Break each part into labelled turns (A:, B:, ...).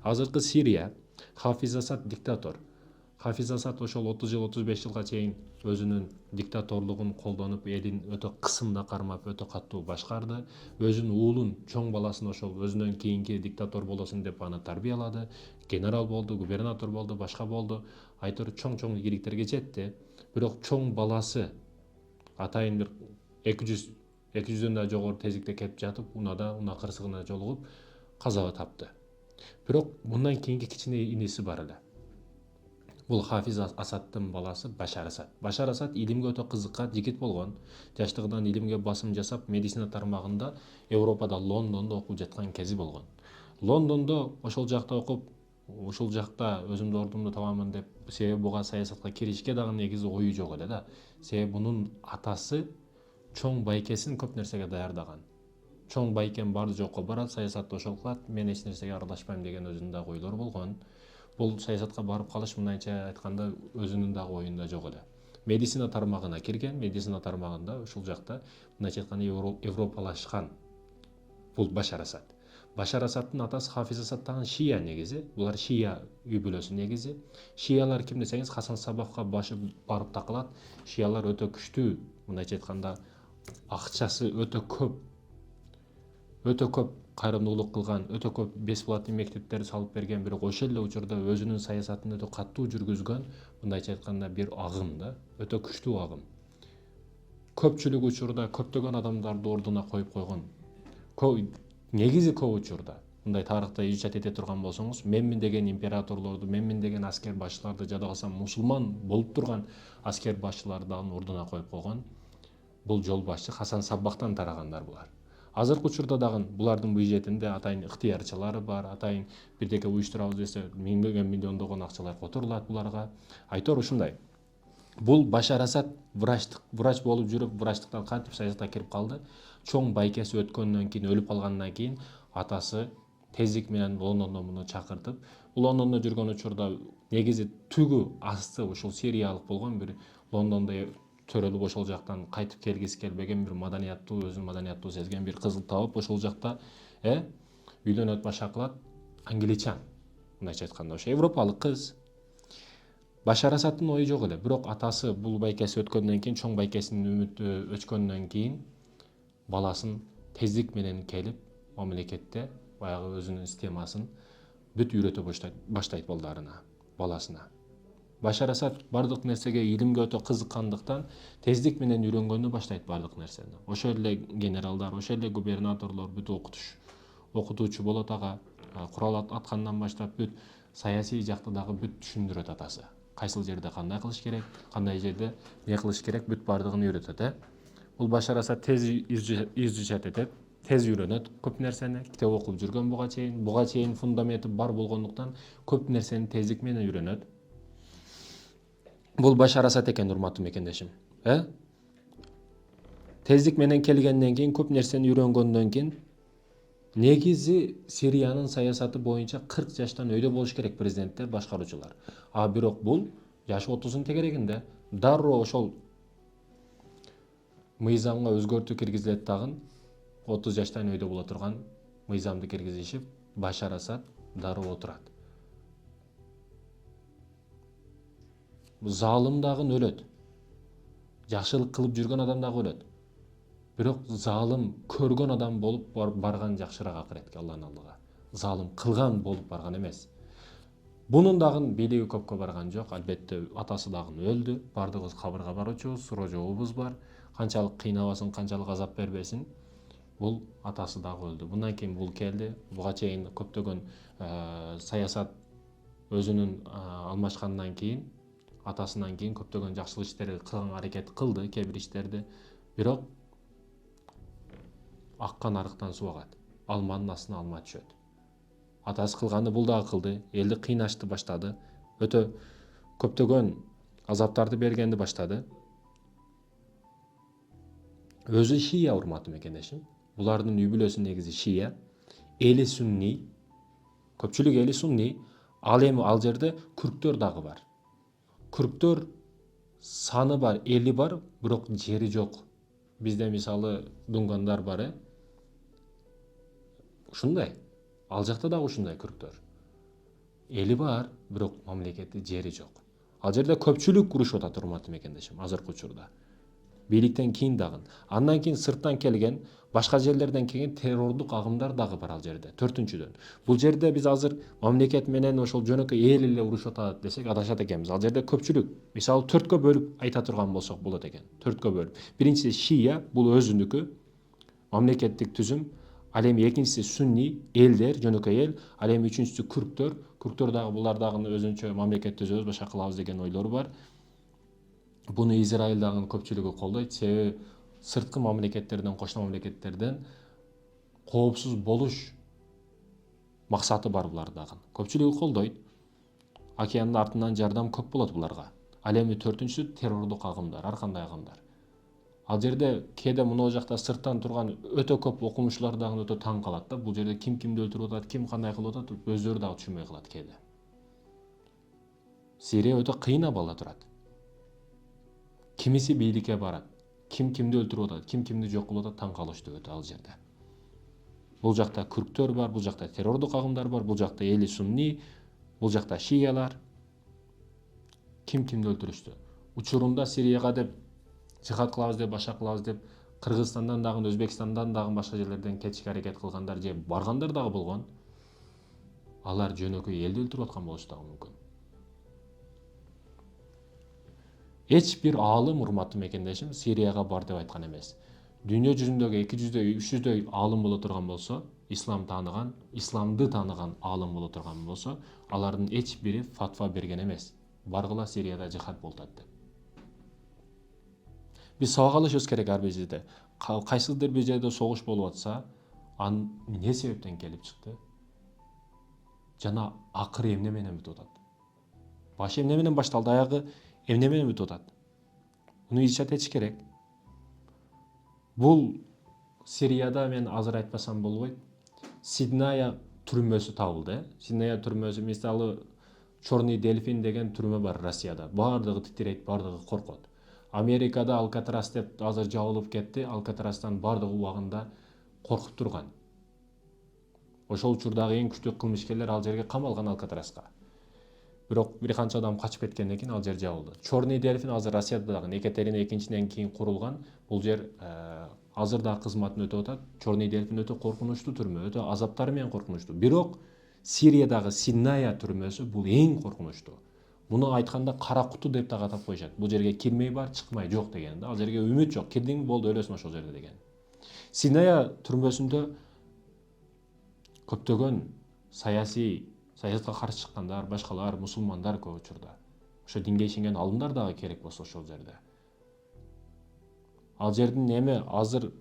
A: Азыркы Сирия, Хафиз Асад диктатор. Хафиз Асад ошол 30 жыл 35 жылга чейин өзүнүн диктаторлугун колдонуп, элин өтө кысымда кармап, өтө катуу башкарды. Өзүнүн уулун, чоң баласын ошол өзүнөн кийинки диктатор болосун деп аны тарбиялады. Генерал болду, губернатор болду, башка болду. Айтор чоң ийгиликтерге жетти. Бирок чоң баласы атайын бир 200дөн да жогору тездикте кетип жатып, унаа кырсыгына жолугуп каза тапты. Бирок мындан кийинки кичине иниси бар эле. Бул Хафиз Асаддын баласы Башар Асад. Башар Асад илимге өтө кызыккан жигит болгон. Жаштыгынан илимге басым жасап, медицина тармагында Европада, Лондондо окуп жаткан кези болгон. Лондондо ошол жакта окуп, ушул жакта өзүмдүн ордумду табамын деп, себеби буга саясатка киришке дагы негизи ою жок эле да. Себеби мунун атасы чоң байкесин көп нерсеге даярдаган. Чоң байкем барды жокко барат, саясатты ошол кылат, мен эч нерсеге аралашпайм деген өзүнүн дагы ойлору болгон. Бул саясатка барып калыш мындайча айтканда өзүнүн дагы оюнда жок эле. Медицина тармагына кирген, медицина тармагында ушул жакта мындайча айтканда европалашкан бул Башар Асад. Башар Асаддын атасы Хафиз Асад дагы шия негизи. Булар шия үй бүлөсү негизи. Шиялар ким десеңиз Хасан Сабахка барып такылат. Шиялар өтө күчтүү, мындайча айтканда акчасы өтө көп кайрымдуулук кылган, өтө көп бесплатный мектептерди салып берген, бирок ошол эле учурда өзүнүн саясатын өтө катуу жүргүзгөн, мындайча айтканда бир агым да, өтө күчтүү агым. Көпчүлүк учурда көптөгөн адамдарды ордуна коюп койгон. Негизи көп учурда мындай тарыхта ижад эте турган болсоңуз, менмин деген императорлорду, менмин деген аскер башчыларды, жада калсам мусулман болуп турган аскер башчыларды дагы ордуна коюп койгон. Бул жол башчы Хасан Саббахтан тарагандар булар. Азыркы учурда дагы булардын бюджетинде атайын ыктыярчылары бар, атайын бирдеке уюштурабыз десе миллиондогон акчалар которулат буларга. Айтор ушундай. Бул Башар Асад врач болуп жүрүп, врачтыктан кантип саясатка кирип калды. Чоң байкеси өткөндөн кийин, өлүп калгандан кийин атасы тездик менен Лондондон муну чакыртып, Лондондо жүргөн учурда негизи түгү асты ушул сириялык болгон, бир Лондондо төрөлүп ошол жактан кайтып келгиси келбеген, бир маданияттуу, өзүн маданияттуу сезген бир кызды табып, ошол жакта үйлөнөт, башка кылат, англичан. Мындайча айтканда ошо европалык кыз. Башар Асаддын ою жок эле, бирок атасы бул байкеси өткөндөн кийин, чоң байкесинин үмүтү өчкөндөн кийин баласын тездик менен келип мамлекетте баягы өзүнүн системасын бүт үйрөтө баштайт баласына. Башар Асад бардык нерсеге илимге өтө кызыккандыктан тездик менен үйрөнгөнү баштайт бардык нерсени. Ошол эле генералдар, ошол эле губернаторлор бүт окутуучу болот ага. Курал аткандан баштап бүт саясий жакты дагы бүт түшүндүрөт атасы. Кайсыл жерде кандай кылыш керек, кандай жерде эмне кылыш керек, бүт бардыгын үйрөтөт. Бул Башар Асад тез изучать этет, тез үйрөнөт көп нерсени, китеп окуп жүргөн буга чейин фундаменти бар болгондуктан көп нерсени тездик менен үйрөнөт. Бул Башар Асад экен, урматтуу мекендешим. Тездик менен келгенден кийин, көп нерсени үйрөнгөндөн кийин, негизи Сириянын саясаты боюнча 40 жаштан өйдө болуш керек президенттер, башкаруучулар. Бирок бул жашы 30-дун тегерегинде дароо ошол мыйзамга өзгөртүү киргизилет дагы, 30 жаштан өйдө боло турган мыйзамды киргизишип, Башар Асад дароо отурат. Залым дагы өлөт. Жакшылык кылып жүргөн адам дагы өлөт. Бирок залым көргөн адам болуп барган жакшыраак акыретке, Алланын алдыга. Залым кылган болуп барган эмес. Бунун дагы бийлиги көпкө барган жок. Албетте атасы дагы өлдү. Бардыгыбыз кабырга баруучубуз, суроо жообубуз бар. Канчалык кыйнабасын, канчалык азап бербесин, бул атасы дагы өлдү. Мындан кийин бул келди. Буга чейин көптөгөн саясат өзүнүн алмашкандан кийин, атасынан кийин көптөгөн жакшылык иштерди кылган аракет кылды, кээ бир иштерди. Бирок аккан арыктан суу агат. Алманын астына алма түшөт. Атасы кылганды бул дагы кылды. Элди кыйнашты баштады. Өтө көптөгөн азаптарды бергенди баштады. Өзү шия, урматтуу мекендешим. Булардын үй бүлөсү негизи шия. Эли сунни. Көпчүлүк эли сунни. Ал эми ал жерде күрктөр дагы бар. Күрктөр саны бар, эли бар, бирок жери жок. Бизде мисалы дунгандар бар. Ушундай. Ал жакта дагы ушундай күрктөр. эли бар, бирок мамлекети жери жок. Ал жерде көпчүлүк урушуп атат, урматтуу мекендешим, азыркы учурда. Бийликтен кийин дагы. Андан кийин сырттан келген, башка жерлерден келген террордук агымдар дагы бар ал жерде. Төртүнчүдөн. Бул жерде биз азыр мамлекет менен ошол жөнөкөй эл эле урушуп атат десек адашат экенбиз. Ал жерде көпчүлүк, мисалы 4кө бөлүп айта турган болсок болот экен. 4кө бөлүп. Биринчиси шия, бул өзүнүкү мамлекеттик түзүм. Ал эми экинчиси сунни, элдер, жөнөкөй эл. Ал эми үчүнчүсү күрктөр. Күрктөр дагы булар дагы өзүнчө мамлекет түзөбүз, башка кылабыз деген ойлору бар. Буну Израиль дагы көпчүлүгү колдойт. Себеби сырткы мамлекеттерден, кошмо мамлекеттерден коопсуз болуш максаты бар булардагы. Көпчүлүгү колдойт. Океандын артынан жардам көп болот буларга. Ал эми төртүнчүсү террордук агымдар, ар кандай агымдар. Ал жерде кээде мына жакта сырттан турган өтө көп окумуштуулар дагы өтө таң калат да. Бул жерде ким кимди өлтүрүп атат, ким кандай кылып атат, өздөрү дагы түшүнбөй калат кээде. Сирия өтө кыйын абалда турат. Кимиси бийликке барат, ким кимди өлтүрүп атат, ким кимди жок кылып атат, таң калыштуу өтө ал жерде. Бул жакта күрктөр бар, бул жакта террордук агымдар бар, бул жакта эли сунни, бул жакта шиялар. Ким кимди өлтүрүштү. Учурунда Сирияга деп жихад кылабыз деп, башка кылабыз деп Кыргызстандан дагы, Өзбекстандан дагы башка жерлерден кетишке аракет кылгандар же баргандар дагы болгон. Алар жөнөкөй элди өлтүрүп аткан болушу дагы мүмкүн. Эч бир аалым, урматтуу мекендешим, Сирияга бар деп айткан эмес. Дүйнө жүзүндөгү 200дөй, 300дөй аалым боло турган болсо, исламды тааныган аалым боло турган болсо, алардын эч бири фатва берген эмес. Баргыла Сирияда жихад болуп атат деп. Биз сабак алышыбыз керек ар бир жерде. Кайсыдыр бир жерде согуш болуп атса, анын эмне себептен келип чыкты? Жана акыры эмне менен бүтүп атат? Башы эмне менен башталды, аягы эмне менен бүтүп атат? Муну изчат этиш керек. Бул Сирияда мен азыр айтпасам болбойт. Сидная түрмөсү табылды. Сидная түрмөсү, мисалы Чорный дельфин деген түрмө бар Россияда. Бардыгы титирейт, бардыгы коркот. Америкада Алкатрас деп азыр жабылып кетти. Алкатрастан бардыгы убагында коркуп турган. Ошол учурдагы эң күчтүү кылмышкерлер ал жерге камалган, Алкатраска. Бирок бир канча адам качып кеткенден кийин ал жер жабылды. Чорный дельфин азыр Россияда дагы Екатерина экинчиден кийин курулган. Бул жер азыр да кызматын өтөп атат. Чорный дельфин өтө коркунучтуу түрмө, өтө азаптары менен коркунучтуу. Бирок Сириядагы Сидная түрмөсү бул эң коркунучтуу. Муну айтканда кара куту деп дагы атап коюшат. Бул жерге кирмей бар, чыкмай жок деген да. Ал жерге үмүт жок. Кирдиң болду, өлөсүң ошол жерде деген. Сидная түрмөсүндө көптөгөн саясатка каршы чыккандар, башкалар, мусулмандар көп учурда. Ошо динге ишенген алымдар дагы керек болсо ошол жерде. Ал жердин эми азыр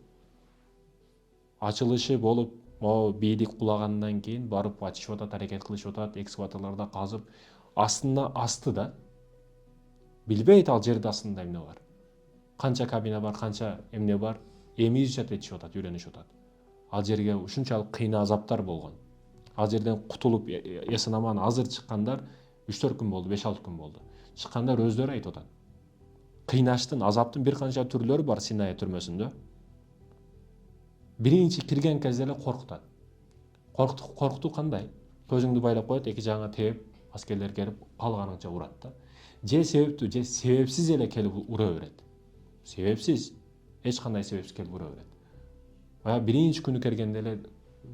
A: ачылышы болуп, бийлик кулагандан кийин барып ачышып атат, аракет кылышып атат, экскаваторлордо казып, астына асты да. Билбейт ал жерде астында эмне бар. Канча кабина бар, канча эмне бар, эми изчат этишип атат, үйрөнүшүп атат. Ал жерге ушунчалык кыйын азаптар болгон. Ал жерден кутулуп эсен аман азыр чыккандар 3-4 күн болду, 5-6 күн болду. Чыккандар өздөрү айтып атат. Кыйнаштын, азаптын бир канча түрлөрү бар Сидная түрмөсүндө. Биринчи кирген кезде эле коркутат. Коркутуу кандай? Көзүңдү байлап коет, эки жагыңа тээп, аскерлер келип калганыңча урат да. Же себептүү, же себепсиз эле келип ура берет. Себепсиз, эч кандай себепсиз келип ура берет. Баягы биринчи күнү киргенде эле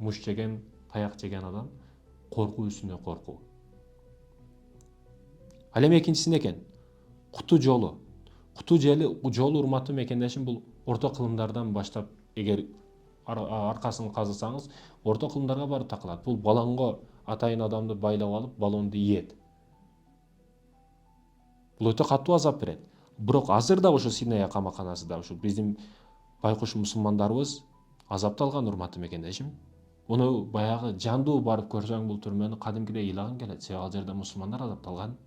A: муш жеген, таяк жеген адам коркуу үстүнө коркуу. Ал эми экинчиси экен? Куту жолу. Куту жолу, урматтуу мекендешим, бул орто кылымдардан баштап, эгер аркасын казысаңыз, орто кылымдарга барып такалат. Бул баллонго атайын адамды байлап алып, баллонду ийет. Бул өтө катуу азап берет. Бирок азыр да ошо Сидная камаканасында ушу биздин байкуш мусулмандарыбыз азапталган, урматтуу мекендешим. Муну баягы жандуу барып көрсөң бул түрмөнү кадимкидей ыйлагың келет. Себеби ал жерде мусулмандар азапталган.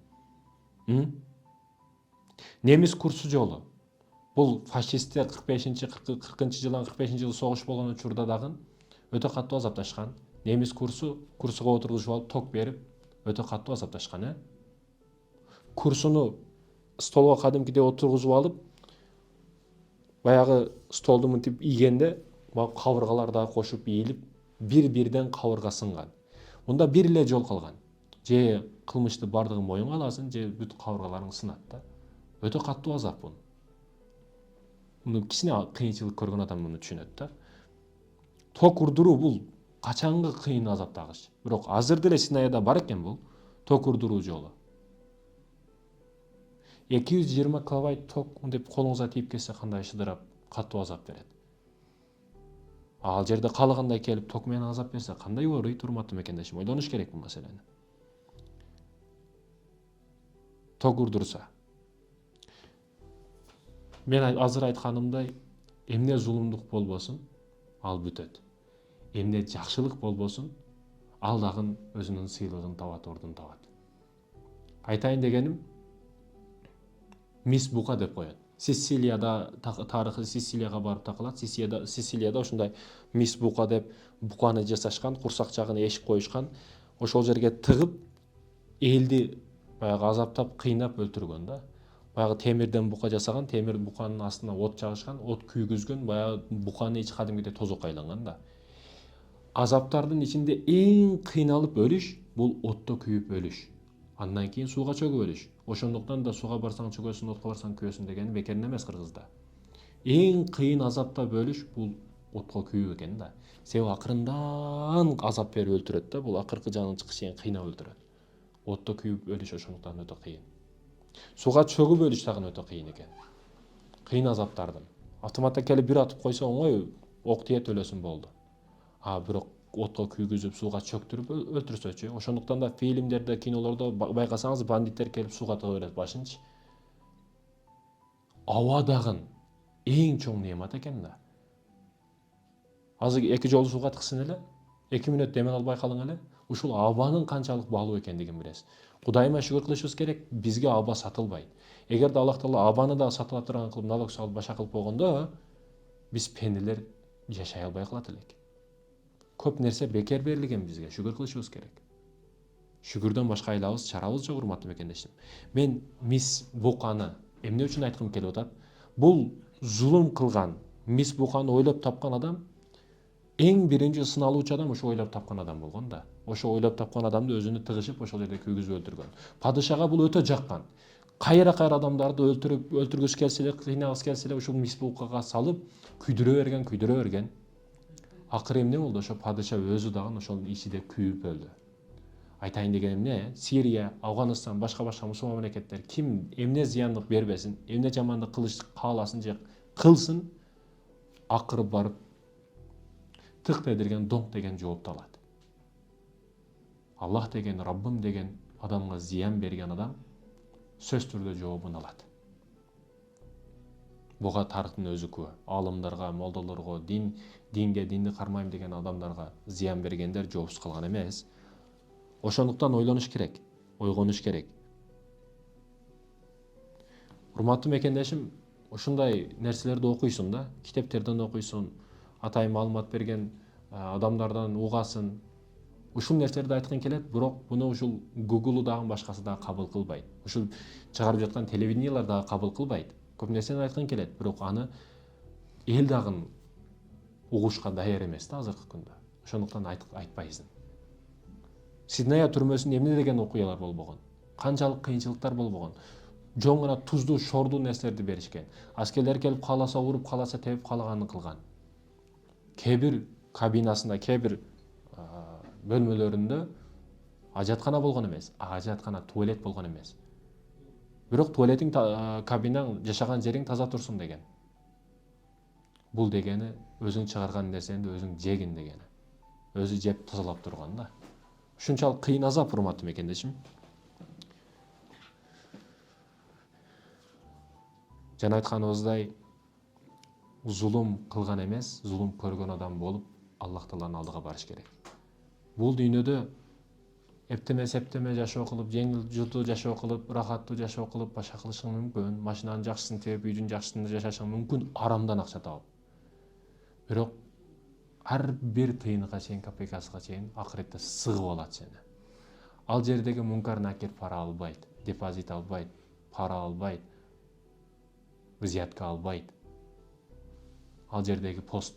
A: Немис курсу жолу. Бул фашисттер 40-жылы 45-жылы согуш болгон учурда дагы өтө катуу азапташкан. Немис курсуга отургузуп алып ток берип өтө катуу азапташкан. Курсуну столго кадимкидей отургузуп алып, баягы столду мынтип ийгенде, кабыргалар дагы кошуп ийилип, бир-бирден кабырга сынган. Мында бир эле жол калган. же кылмышты бардыгын моюнга аласың, же бүт кабыргаларың сынат да. Өтө каттуу азап бул. Муну кичине кыйынчылык көргөн адам муну түшүнөт да. Ток урдуруу бул качанкы кыйын азаптагыч. Бирок азыр деле Синаяда бар экен бул ток урдуруу жолу. 220 килобайт ток деп колуңузга тийип кетсе кандай шыдырап каттуу азап берет. Ал жерде каалагандай келип ток менен азап берсе кандай ооруйт, урматтуу мекендешим, ойлонуш керек бул маселени. Ток урдурса. Мен азыр айтканымдай, эмне зулумдук болбосун, ал бүтөт. Эмне жакшылык болбосун, ал дагы өзүнүн сыйлыгын табат, ордун табат. Айтайын дегеним, мис бука деп коет. Сицилияда тарыхы Сицилияга барып такылат. Сицилияда ушундай мис бука деп буканы жасашкан, курсак жагына эшик коюшкан. Ошол жерге тыгып элди баягы азаптап, кыйнап өлтүргөн да. Баягы темирден бука жасаган, темир буканын астына от жагышкан, от күйгүзгөн, баягы буканы ичи кадимгидей тозокко айланган да. Азаптардын ичинде эң кыйналып өлүш бул отто күйүп өлүш. Андан кийин сууга чөгүп өлүш. Ошондуктан да сууга барсаң чөгөсүң, отко барсаң күйөсүң деген бекерин эмес кыргызда. Эң кыйын азаптап өлүш бул отко күйүү экен да. Себеби акырындан азап берип өлтүрөт да, бул акыркы жанын чыккыч чейин кыйнап өлтүрөт. Отто күйүп өлүш ошондуктан өтө кыйын. Сууга чөгүп өлүш дагы өтө кыйын экен. Кыйын азаптардын. Автоматта келип бир атып койсо оңой, ок тиет өлөсүң болду. Бирок отко күйгүзүп сууга чөктүрүп өлтүрсөчү. Ошондуктан да фильмдерде, кинолордо байкасаңыз бандиттер келип сууга тыга берет башынчы. Аба дагы эң чоң неамат экен да. Азыр 2 жолу сууга тыксын эле, 2 мүнөт демен албай калың эле, ушул абанын канчалык баалуу экендигин билесиз. Кудайыма шүгүр кылышыбыз керек, бизге аба сатылбайт. Эгерде Аллах Таала абаны да сатыла турган кылып налог салып баша кылып койгондо, биз пенделер жашай албай калат элек. Көп нерсе бекер берилген бизге, шүгүр кылышыбыз керек. Шүгүрдөн башка айлабыз, чарабыз жок, урматтуу мекендешим. Мен мис буканы эмне үчүн айткым келип атат? Бул зулум кылган, мис буканы ойлоп тапкан адам эң биринчи сыналуучу адам ошо ойлоп тапкан адам болгон да. Ошо ойлоп тапкан адамды өзүнө тыгышып ошол жерде күйгүзүп өлтүргөн. Падышага бул өтө жаккан. Кайра адамдарды өлтүргүсү келсе эле, кыйнагысы келсе эле ушул мис букага салып күйдүрө берген. Акыры эмне болду? Ошо падыша өзү дагы ошол ичиде күйүп өлдү. Айтайын дегеним эмне? Сирия, Афганистан, башка мусулман мамлекеттер ким эмне зыяндык бербесин, эмне жамандык кылыш кааласын же кылсын, акыры барып тык бедирген доңк деген жоопту алат. Аллах деген, Раббым деген адамга зыян берген адам сөз түрдө жообун алат. Буга тарыхтын өзү күбө. Алымдарга, молдолорго, динди кармайм деген адамдарга зыян бергендер жоопсуз калган эмес. Ошондуктан ойлонуш керек, ойгонуш керек. Урматтуу мекендешим, ушундай нерселерди окуйсуң да, китептерден окуйсуң, атай маалымат берген адамдардан угасың. Ушул нерселерди айткың келет, бирок буну ушул Google дагы башкасы дагы кабыл кылбайт. Ушул чыгарып жаткан телевидениялар дагы кабыл кылбайт. Көп нерсени айткың келет, бирок аны эл дагы угушка даяр эмес да азыркы күндө. Ошондуктан айтпайсың. Сиднея түрмөсүндө эмне деген окуялар болбогон? Канчалык кыйынчылыктар болбогон? Жөн гана туздуу, шордуу нерселерди беришкен. Аскерлер келип кааласа уруп, кааласа тебип, каалаганын кылган. Кээ бир кабинасында, кээ бир бөлмөлөрүндө ажаткана болгон эмес, ажаткана туалет болгон эмес. Бирок туалетиң, кабинаң, жашаган жериң таза турсун деген. Бул дегени өзүң чыгарган нерсеңди өзүң жегин дегени. Өзү жеп тазалап турган да. Ушунчалык кыйын азап, урматтуу мекендешим. Жана айтканыбыздай, зулум кылган эмес, зулум көргөн адам болуп, Аллах Тааланын алдыга барыш керек. Бул дүйнөдө эптеме жашоо кылып, жеңил жуту жашоо кылып, рахаттуу жашоо кылып баша кылышың мүмкүн. Машинанын жакшысын тебип, үйдүн жакшысында жашашың мүмкүн, арамдан акча табып. Бирок ар бир тыйынга чейин, копейкасына чейин акыретте сыгып алат сени. Ал жердеги мункар накир пара албайт, депозит албайт, пара албайт, взятка албайт. Ал жердеги пост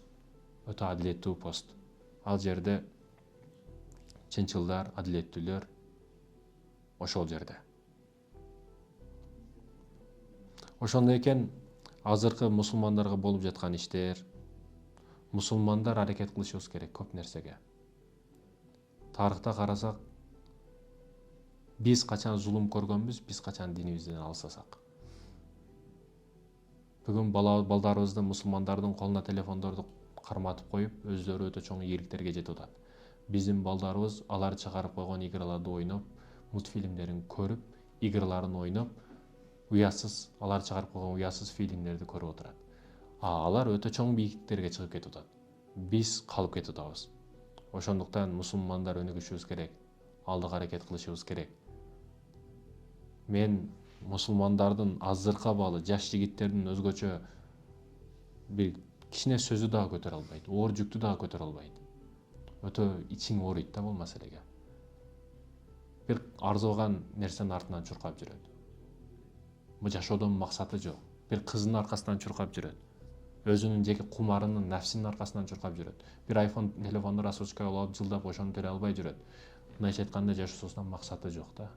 A: өтө адилеттүү пост. Ал жерде чынчылдар, адилеттүүлөр ошол жерде. Ошондой экен азыркы мусулмандарга болуп жаткан иштер, мусулмандар аракет кылышыбыз керек көп нерсеге. Тарыхта карасак, биз качан зулум көргөнбүз, биз качан динибизден алсасак. Бүгүн балдарыбызды мусулмандардын колуна телефондорду карматып коюп, өздөрү өтө чоң ийгиликтерге жетип атат. Биздин балдарыбыз алар чыгарып койгон играларды ойноп, мультфильмдерин көрүп, играларын ойноп, уятсыз, алар чыгарып койгон уятсыз фильмдерди көрүп отурат. Алар өтө чоң бийиктиктерге чыгып кетип атат. Биз калып кетип атабыз. Ошондуктан мусулмандар өнүгүшүбүз керек, алдыга аракет кылышыбыз керек. Мен мусулмандардын азыркы абалы, жаш жигиттердин өзгөчө бир кичине сөзү дагы көтөрө албайт, оор жүктү дагы көтөрө албайт. Өтө ичиң ооруйт да бул маселеге. Бир арзыган нерсенин артынан чуркап жүрөт. Жашоодон максаты жок. Бир кыздын аркасынан чуркап жүрөт. Өзүнүн жеке кумарынын, нафсинин аркасынан чуркап жүрөт. Бир iPhone телефонду раскрутка алып жылдап ошону төлөй албай жүрөт. Мындайча айтканда жашоосунун максаты жок да.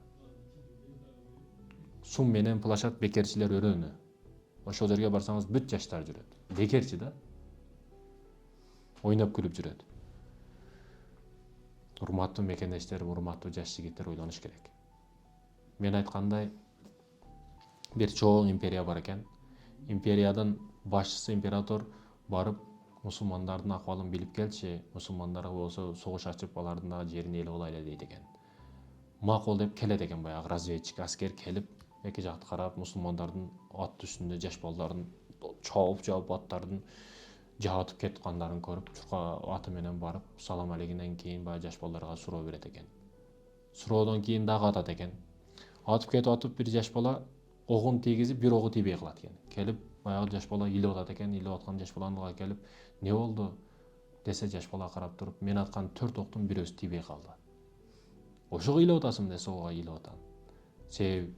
A: Сум менен плашат бекерчилер өрөөнү. Ошол жерге барсаңыз бүт жаштар жүрөт. Бекерчи да. Ойноп күлүп жүрөт. Урматтуу мекендештерим, урматтуу жаш жигиттер ойлонуш керек. Мен айткандай, бир чоң империя бар экен. Империядын башчысы император барып мусулмандардын акыбалын билип келчи, мусулмандарга болсо согуш ачып, алардын дагы жерин ээлеп алайлы дейт экен. Макул деп келет экен баягы разведчик аскер келип, эки жакты карап, мусулмандардын ат үстүндө жаш балдарын чоуп аттардын жаатып кеткандарын көрүп, аты менен барып, салам алейкимден кийин баягы жаш балдарга суроо берет экен. Суроодон кийин дагы атат экен. Атып кетип атып бир жаш бала огун тийгизип, бир огу тийбей калат экен. Келип, баягы жаш бала илеп атат экен, илеп аткан жаш баланын алдыга келип, "Не болду?" десе, жаш бала карап туруп, "Мен аткан 4 октун бирөөсү тийбей калды." "Ошого илеп атасың?" десе, "Ооба, илеп атам. Себеби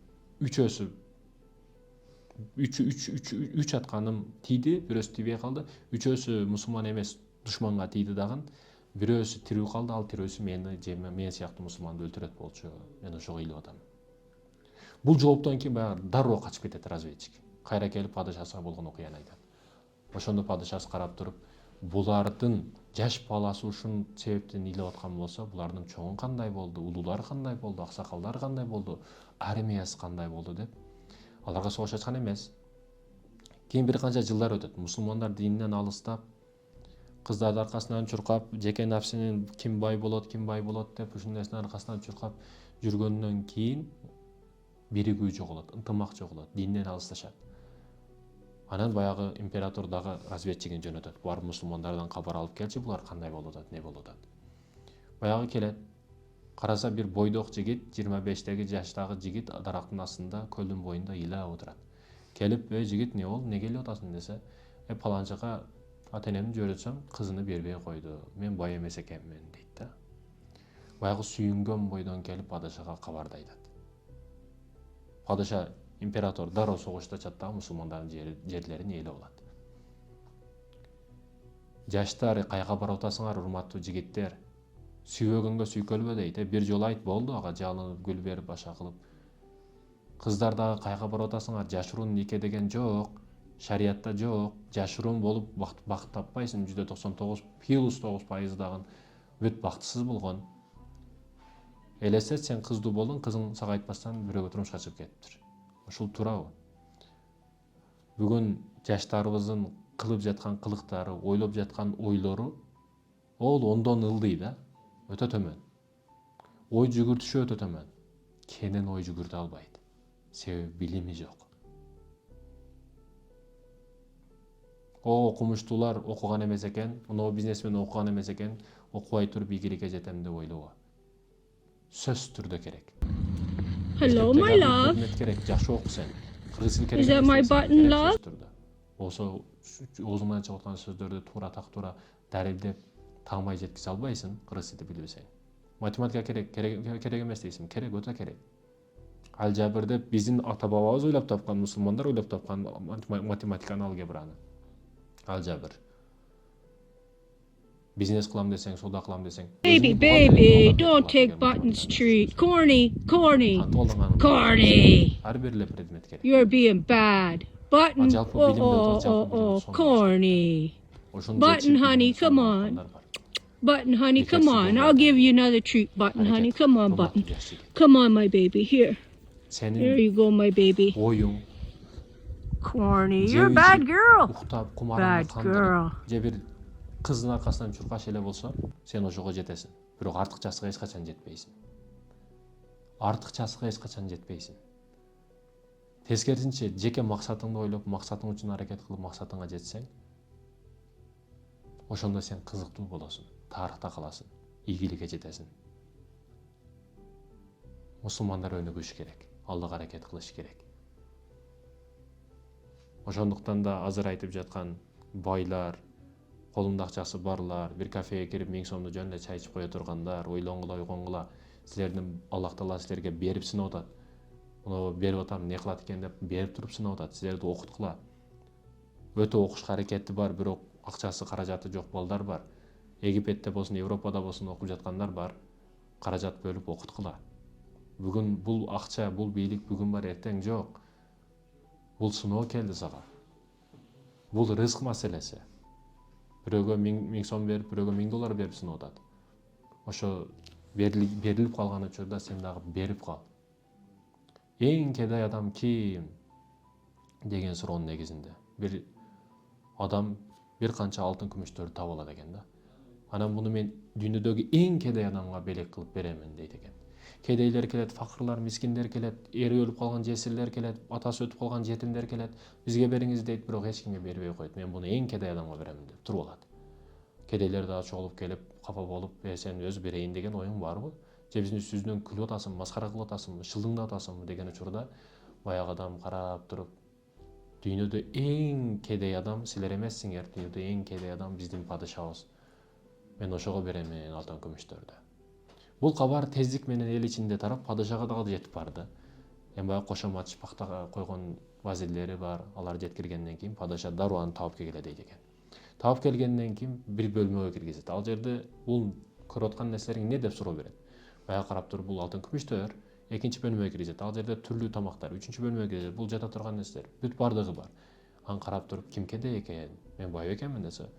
A: үч атканым тийди, бирөөсү тийбей калды. Үчөөсү мусулман эмес, душманга тийди дагы. Бирөөсү тирүү калды, ал тирөөсү мен сыяктуу мусулманды өлтүрөт болчу. Мен ошого илеп атам." Бул жооптон кийин баягы дароо качып кетет разведчик. Кайра келип падышасына болгон окуяны айтат. Ошондо падышасы карап туруп, булардын жаш баласы ушул себептен илеп аткан болсо, булардын чоңу кандай болду, улуулары кандай болду, аксакалдары кандай болду, армиясы кандай болду деп аларга согуш ачкан эмес. Кийин бир канча жылдар өтөт. Мусулмандар динден алыстап, кыздардын аркасынан чуркап, жеке нафсинин ким бай болот деп ушул нерсенин аркасынан чуркап жүргөндөн кийин биригүү жоголот, ынтымак жоголот, динден алысташат. Анан баягы император дагы разведчигин жөнөтөт. Барып мусулмандардан кабар алып келчи, булар кандай болуп атат, не болуп атат. Баягы келет. Караса бир бойдок жигит, 25 жаштагы жигит дарактын астында, көлдүн боюнда ыйлап отурат. Келип, жигит, не болду, неге илеп атасың десе, паланчага ата-энемди жиберетсем, кызыны бербей койду. Мен бай эмес экенмин дейт да. Баягы сүйүнгөн бойдон келип падышага кабарды айтат. Падыша император дароо согушта чаттагы мусулмандардын жерлерин ээлеп алат. Жаштар, кайга барып атасыңар, урматтуу жигиттер? Сүйбөгөнгө сүйкөлбө дейт. Бир жолу айт болду, ага жалынып, гүл берип, башка кылып. Кыздар дагы кайга барып атасыңар? Жашыруун нике деген жок. Шариятта жок. Жашыруун болуп бакыт таппайсың. %99,9% дагы бүт бактысыз болгон. Элесе сен кыздуу болдуң, кызың сага айтпастан бирөөгө турмушка чыгып кетиптир. Ушул туурабы? Бүгүн жаштарыбыздын кылып жаткан кылыктары, ойлоп жаткан ойлору ол ондон ылдый да, өтө төмөн. Ой жүгүртүшү өтө төмөн. Кенен ой жүгүртө албайт. Себеби билими жок. Окумуштуулар окуган эмес экен, мына бизнесмен окуган эмес экен, окубай туруп ийгиликке жетем деп ойлобо. Сөзсүз түрдө керек.
B: Hello, my love.
A: Керек, жакшы оку сен. Кыргыз тили керек.
B: Is that my button, love?
A: Болсо оозуңан чыгып аткан сөздөрдү туура далилдеп таамай жеткизе албайсың, кыргыз тилди билбесең. Математика керек эмес дейсиң, керек, өтө керек. Ал жабыр деп биздин ата бабабыз ойлоп тапкан, мусулмандар ойлоп тапкан математиканы, алгебраны. Ал жабыр. Бизнес кылам десең, соода кылам десең.
B: Baby,
A: өзүңдүн бухгалтериң
B: baby,
A: кылган
B: don't
A: кылат
B: take
A: деген
B: Buttons
A: мотивация.
B: treat. Corny, corny,
A: Кантип колдонганыңды
B: corny.
A: ар бир эле предмет керек.
B: You're being bad. Button,
A: Жалпы билимде отур, жалпы билим сонун.
B: corny.
A: Ошону
B: Button, honey, come on. Button, honey, come on. I'll give you another treat, Button, honey. Come on, Button. Come on, my baby. Here. There
A: Сенин
B: you go, my baby.
A: оюң,
B: Corny.
A: же
B: You're a bad
A: ичип,
B: girl.
A: уктап, кумарыңды
B: Bad girl.
A: кандырып, же бир кыздын аркасынан чуркаш эле болсо, сен ошого жетесиң. Бирок артыкчасыга эч качан жетпейсиң. Артыкчасыга эч качан жетпейсиң. Тескерисинче, жеке максатыңды ойлоп, максатың үчүн аракет кылып, максатыңа жетсең, ошондо сен кызыктуу болосуң, тарыхта каласың, ийгиликке жетесиң. Мусулмандар өнүгүш керек, Аллага аракет кылыш керек. Ошондуктан да азыр айтып жаткан байлар, колунда акчасы барлар, бир кафеге кирип 1000 сомду жөн эле чай ичип кое тургандар, ойлонгула, ойгонгула, силердин Аллах Таала силерге берип сынап атат. Муну берип атам, не кылат экен деп берип туруп сынап атат, силерди окуткула. Өтө окушка аракети бар, бирок акчасы, каражаты жок балдар бар. Египетте болсун, Европада болсун окуп жаткандар бар. Каражат бөлүп окуткула. Бүгүн бул акча, бул бийлик бүгүн бар, эртең жок. Бул сыноо келди сага. Бул рызык маселеси. Бирөөгө 1000 сом берип, бирөөгө $1000 берип сынап атат. Ошо берилип калган учурда сен дагы берип кал. Эң кедей адам ким деген суроонун негизинде бир адам бир канча алтын күмүштөрдү таап алат экен да. Анан муну мен дүйнөдөгү эң кедей адамга белек кылып беремин дейт экен. Кедейлер келет, факырлар, мискиндер келет, эри өлүп калган жесирлер келет, атасы өтүп калган жетимдер келет. Бизге бериңиз дейт, бирок эч кимге бербей койт. Мен муну эң кедей адамга беремин деп туруп алат. Кедейлер дагы чогулуп келип, капа болуп, сен өз берейин деген оюң барбы? Же биздин үстүбүздөн күлүп атасың, маскара кылып атасыңбы, шылдыңдап атасыңбы деген учурда баягы адам карап туруп, дүйнөдө эң кедей адам силер эмессиңер, дүйнөдө эң кедей адам биздин падышабыз. Мен ошого беремин алтын күмүштөрдү. Бул кабар тездик менен эл ичинде тарап, падышага дагы жетип барды. Эми баягы кошомат шпактага койгон вазирлери бар, алар жеткиргенден кийин падыша дароо аны таап келгиле дейт экен. Таап келгенден кийин бир бөлмөгө киргизет. Ал жерде бул көрүп аткан нерселериң эмне деп суроо берет. Баягы карап туруп, бул алтын күмүштөр. Экинчи бөлмөгө киргизет. Ал жерде түрлүү тамактар. Үчүнчү бөлмөгө киргизет. Бул жата турган нерселер. Бүт бардыгы бар. Аны карап туруп, ким кедей экен? Мен бай экенмин десе.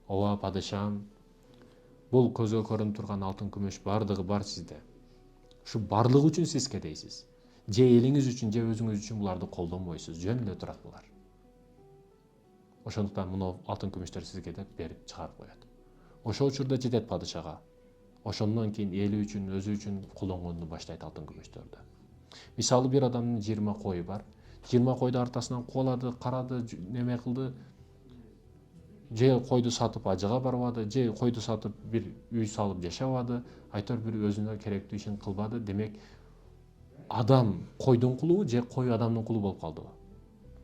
A: Ооба падышам. Бул көзгө көрүнүп турган алтын күмүш бардыгы бар сизде. Ушу барлыгы үчүн сиз кедейсиз. Же элиңиз үчүн, же өзүңүз үчүн буларды колдонбойсуз. Жөн эле турат булар. Ошондуктан муну алтын күмүштөр сизге деп берип чыгарып коет. Ошол учурда жетет падышага. Ошондон кийин эли үчүн, өзү үчүн колдонгонду баштайт алтын күмүштөрдү. Мисалы бир адамдын 20 кою бар. 20 койду артасынан кубалады, карады, неме кылды. Же койду сатып ажыга барбады, же койду сатып бир үй салып жашабады, айтор бир өзүнө керектүү ишин кылбады. Демек, адам койдун кулу же кой адамдын кулу болуп калдыбы?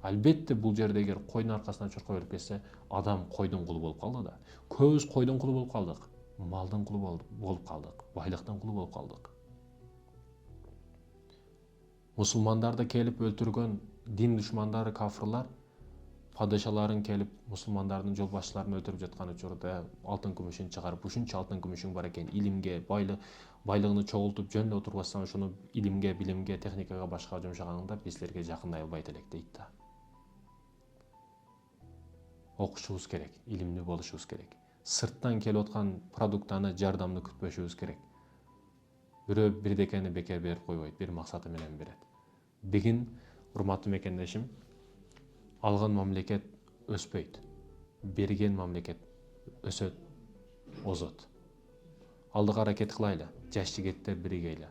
A: Албетте бул жерде эгер койдун аркасынан чуркай өлүп кетсе, адам койдун кулу болуп калды да. Көбүбүз койдун кулу болуп калдык. Малдын кулу болуп калдык, байлыктын кулу болуп калдык. Мусулмандарды келип өлтүргөн дин душмандары, кафырлар падышаларын келип мусулмандардын жол башчыларын өлтүрүп жаткан учурда алтын күмүшүн чыгарып, ушунча алтын күмүшүң бар экен, илимге, байлыгын чогултуп жөн эле отурбастан ошону илимге, билимге, техникага башка жумшаганыңда биз силерге жакындай албайт элек дейт да. Окушубуз керек, илимдүү болушубуз керек. Сырттан келип аткан продуктаны, жардамды күтпөшүбүз керек. Бирөө бирдекени бекер берип койбойт, бир максаты менен берет. Бигин, урматтуу мекендешим, алган мамлекет өспөйт. Берген мамлекет өсөт, озот. Алдыга аракет кылайлы, жаш жигиттер биригейле.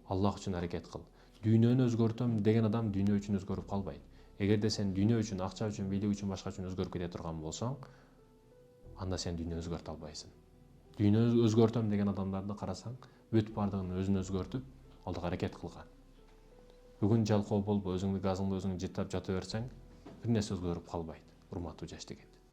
A: Аллах үчүн аракет кыл. Дүйнөнү өзгөртөм деген адам дүйнө үчүн өзгөрүп калбайт. Эгерде сен дүйнө үчүн, акча үчүн, бийлик үчүн, башка үчүн өзгөрүп кете турган болсоң, анда сен дүйнө өзгөртө албайсың. Дүйнө өзгөртөм деген адамдарды карасаң, бүт бардыгын өзүн өзгөртүп, алдыга аракет кылган. Бүгүн жалкоо болуп, өзүңдүн газыңды өзүң жыттап жата берсең, бир нерсе өзгөрүп калбайт, урматтуу жаш деген.